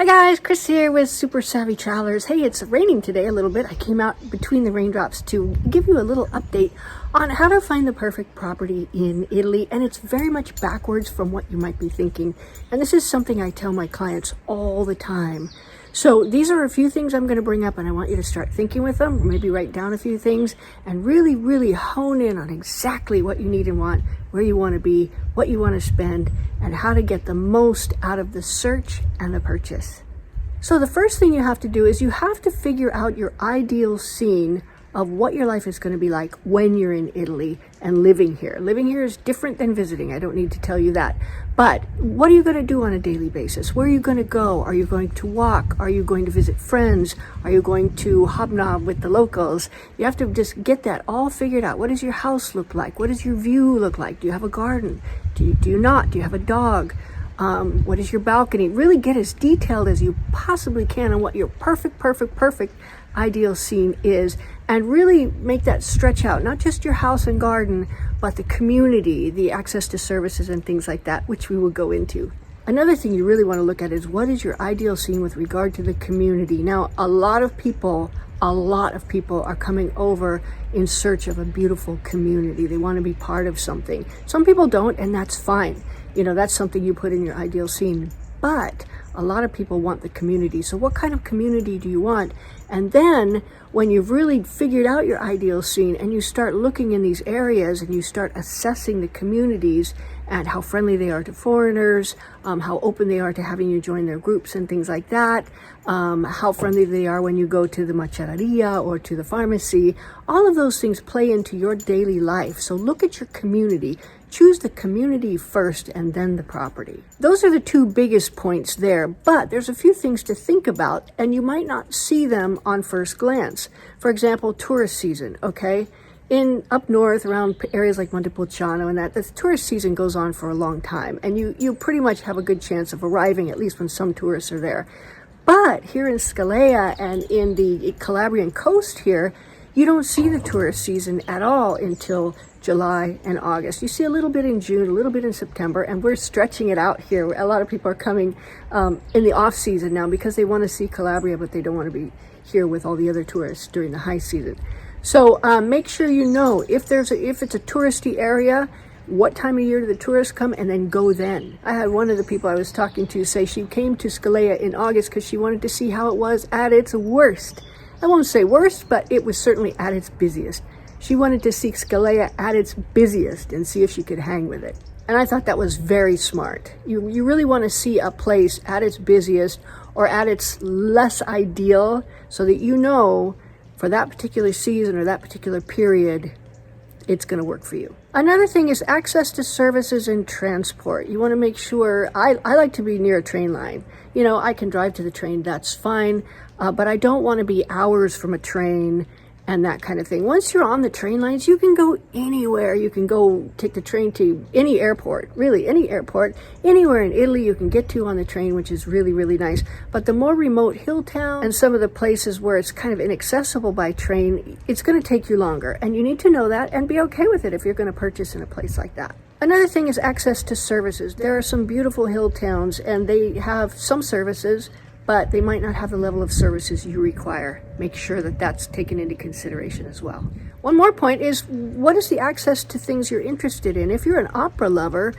Hi guys, Chris here with Super Savvy Travelers. Hey, it's raining today a little bit. I came out between the raindrops to give you a little update on how to find the perfect property in Italy, and it's very much backwards from what you might be thinking. And this is something I tell my clients all the time. So these are a few things I'm going to bring up, and I want you to start thinking with them, or maybe write down a few things, and really hone in on exactly what you need and want, where you want to be, what you want to spend, and how to get the most out of the search and the purchase. So the first thing you have to do is you have to figure out your ideal scene of what your life is going to be like when you're in Italy and living here. Living here is different than visiting. I don't need to tell you that. But what are you going to do on a daily basis? Where are you going to go? Are you going to walk? Are you going to visit friends? Are you going to hobnob with the locals? You have to just get that all figured out. What does your house look like? What does your view look like? Do you have a garden? Do you not? Do you have a dog? What is your balcony? Really get as detailed as you possibly can on what your perfect ideal scene is, and really make that stretch out, not just your house and garden, but the community, the access to services and things like that, which we will go into. Another thing you really want to look at is what is your ideal scene with regard to the community. Now, a lot of people are coming over in search of a beautiful community. They want to be part of something. Some people don't, and that's fine. You know, that's something you put in your ideal scene. But a lot of people want the community. So what kind of community do you want? And then when you've really figured out your ideal scene and you start looking in these areas and you start assessing the communities and how friendly they are to foreigners, how open they are to having you join their groups and things like that, how friendly they are when you go to the macelleria or to the pharmacy. All of those things play into your daily life. So look at your community. Choose the community first and then the property. Those are the two biggest points there, but there's a few things to think about and you might not see them on first glance. For example, tourist season, okay? Up north around areas like Montepulciano and that, the tourist season goes on for a long time, and you pretty much have a good chance of arriving at least when some tourists are there. But here in Scalea and in the Calabrian coast here, you don't see the tourist season at all until July and August. You see a little bit in June, a little bit in September, and we're stretching it out here. A lot of people are coming in the off season now because they want to see Calabria, but they don't want to be here with all the other tourists during the high season. So make sure you know if it's a touristy area, what time of year do the tourists come, and then go then. I had one of the people I was talking to say she came to Scalea in August because she wanted to see how it was at its worst. I won't say worst, but it was certainly at its busiest. She wanted to see Scalea at its busiest and see if she could hang with it. And I thought that was very smart. You really want to see a place at its busiest or at its less ideal so that you know for that particular season or that particular period, it's going to work for you. Another thing is access to services and transport. You want to make sure, I like to be near a train line. You know, I can drive to the train, that's fine, but I don't want to be hours from a train and that kind of thing. Once you're on the train lines, you can go anywhere. You can go take the train to any airport, really any airport, anywhere in Italy you can get to on the train, which is really nice. But the more remote hill town and some of the places where it's kind of inaccessible by train, it's going to take you longer. And you need to know that and be okay with it if you're going to purchase in a place like that. Another thing is access to services. There are some beautiful hill towns and they have some services, but they might not have the level of services you require. Make sure that that's taken into consideration as well. One more point is, what is the access to things you're interested in? If you're an opera lover,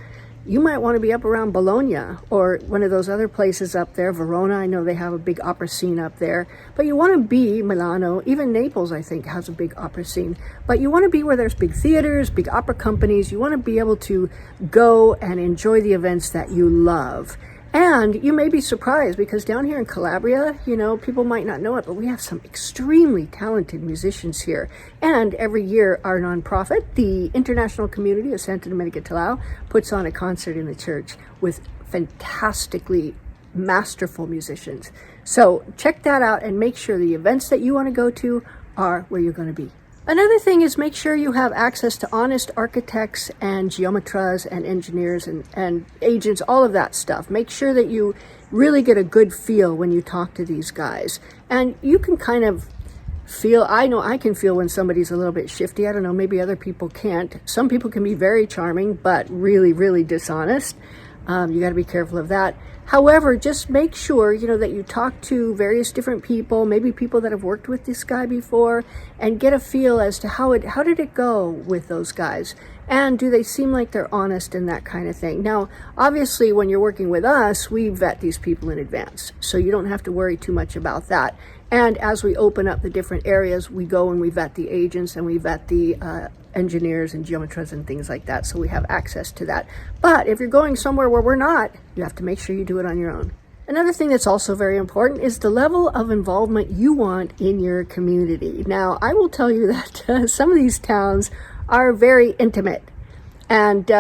you might want to be up around Bologna or one of those other places up there. Verona, I know they have a big opera scene up there. But you want to be Milano, even Naples, I think, has a big opera scene. But you want to be where there's big theaters, big opera companies. You want to be able to go and enjoy the events that you love. And you may be surprised because down here in Calabria, you know, people might not know it, but we have some extremely talented musicians here. And every year our nonprofit, the International Community of Santa Domenica Tlau, puts on a concert in the church with fantastically masterful musicians. So check that out and make sure the events that you want to go to are where you're going to be. Another thing is make sure you have access to honest architects and geometras and engineers and agents, all of that stuff. Make sure that you really get a good feel when you talk to these guys. And you can kind of feel, I know I can feel when somebody's a little bit shifty. I don't know, maybe other people can't. Some people can be very charming, but really dishonest. You got to be careful of that. However, just make sure, that you talk to various different people, maybe people that have worked with this guy before, and get a feel as to how did it go with those guys? And do they seem like they're honest and that kind of thing? Now, obviously, when you're working with us, we vet these people in advance, so you don't have to worry too much about that. And as we open up the different areas, we go and we vet the agents and we vet the engineers and geometras and things like that, so we have access to that. But if you're going somewhere where we're not, you have to make sure you do it on your own. Another thing that's also very important is the level of involvement you want in your community. Now, I will tell you that some of these towns are very intimate, and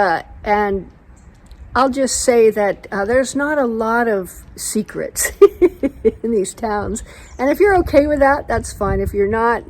I'll just say that there's not a lot of secrets in these towns. And if you're okay with that, that's fine. If you're not,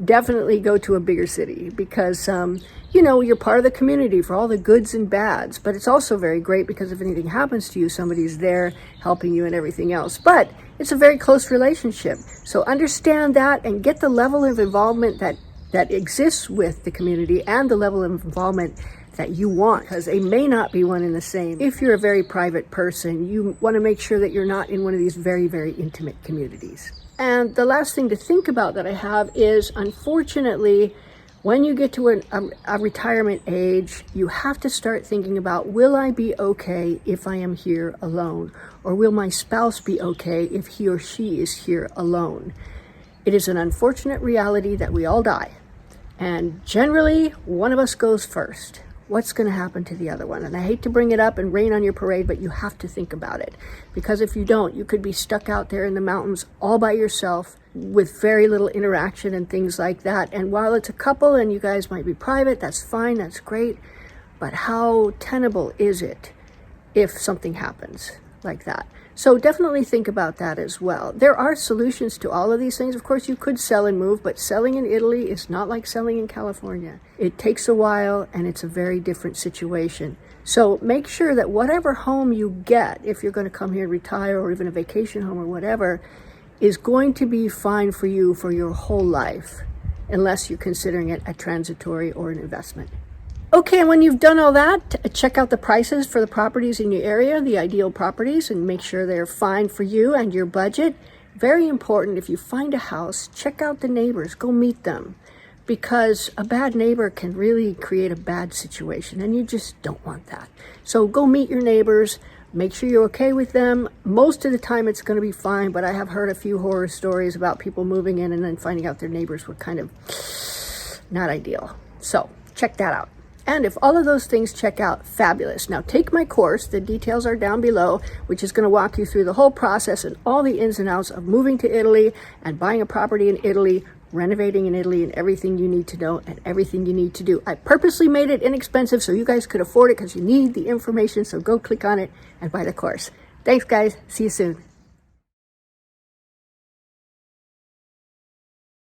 definitely go to a bigger city, because you're part of the community for all the goods and bads. But it's also very great because if anything happens to you, somebody's there helping you and everything else. But it's a very close relationship, so understand that and get the level of involvement that exists with the community and the level of involvement that you want, because they may not be one and the same. If you're a very private person, you want to make sure that you're not in one of these very, very intimate communities. And the last thing to think about that I have is, unfortunately, when you get to a retirement age, you have to start thinking about, will I be okay if I am here alone? Or will my spouse be okay if he or she is here alone? It is an unfortunate reality that we all die. And generally, one of us goes first. What's going to happen to the other one? And I hate to bring it up and rain on your parade, but you have to think about it. Because if you don't, you could be stuck out there in the mountains all by yourself with very little interaction and things like that. And while it's a couple and you guys might be private, that's fine, that's great. But how tenable is it if something happens like that? So definitely think about that as well. There are solutions to all of these things. Of course, you could sell and move, but selling in Italy is not like selling in California. It takes a while and it's a very different situation. So make sure that whatever home you get, if you're going to come here and retire, or even a vacation home or whatever, is going to be fine for you for your whole life, unless you're considering it a transitory or an investment. Okay, and when you've done all that, check out the prices for the properties in your area, the ideal properties, and make sure they're fine for you and your budget. Very important, if you find a house, check out the neighbors, go meet them, because a bad neighbor can really create a bad situation, and you just don't want that. So go meet your neighbors, make sure you're okay with them. Most of the time it's going to be fine, but I have heard a few horror stories about people moving in and then finding out their neighbors were kind of not ideal. So check that out. And if all of those things check out, fabulous. Now take my course, the details are down below, which is going to walk you through the whole process and all the ins and outs of moving to Italy and buying a property in Italy, renovating in Italy, and everything you need to know and everything you need to do. I purposely made it inexpensive so you guys could afford it, because you need the information. So go click on it and buy the course. Thanks, guys. See you soon.